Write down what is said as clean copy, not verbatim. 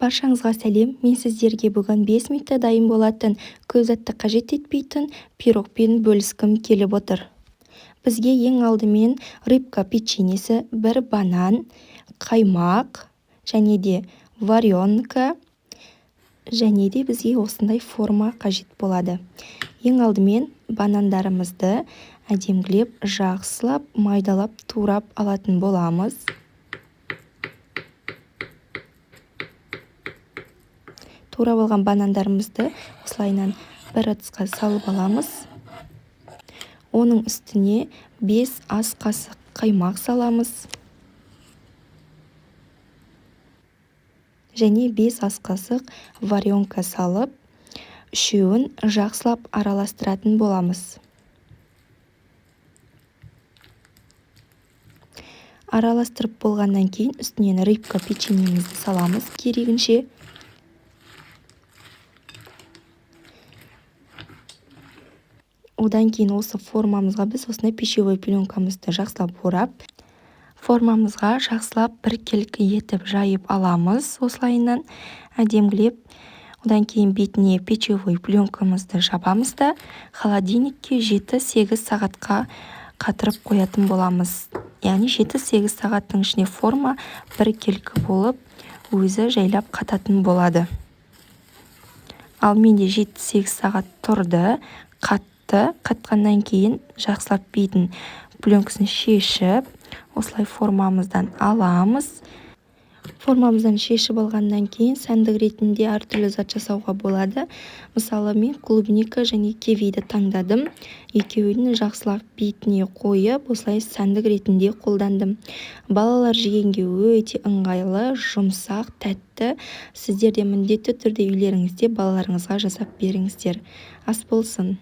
Баршаңызға сәлем, мен сіздерге бүгін 5 минутта дайын болатын, көп затты қажет етпейтін пирогпен бөліскім келіп отыр. Бізге ең алдымен рыбка печеньесі, бір банан, қаймақ, және де варенка, және де бізге осындай форма қажет болады. Ең алдымен банандарымызды әдемілеп, жақсылап, майдалап, турап алатын боламыз. Турап алған банандарымызды осылайынан бір ыдысқа салып аламыз. Оның үстіне 5 ас қасық қаймақ саламыз. Және 5 ас қасық варенка салып, үшеуін жақсылап араластыратын боламыз. Араластырып болғаннан кейін үстінен рыбка печеньемізді саламыз керегінше. Одан кейін осы формамызға біз осындай пищевой пленкамызды жақсылап орап, формамызға жақсылап біркелкі етіп жайып аламыз осылайынан әдемілеп. Одан кейін бетіне пищевой пленкамызды жабамыз да холодильникке 7-8 сағатқа қатырып қоятын боламыз. Яғни 7-8 сағаттың ішіне форма біркелкі болып, өзі жайлап қататын болады. Ал менде 7-8 сағат тұрды, қатқаннан кейін жақсылап бетін пленкасын шешіп, осылай формамыздан аламыз. Формамыздан шешіп алғаннан кейін сәндік ретінде әртүрлі зат жасауға болады. Мысалы, мен клубника және кивиді таңдадым. Екеуін жақсылап бетіне қойып, осылай сәндік ретінде қолдандым. Балалар жегенге өте ыңғайлы, жұмсақ, тәтті. Сіздер де міндетті түрде үйлеріңізде балаларыңызға жасап беріңіздер. Ас болсын.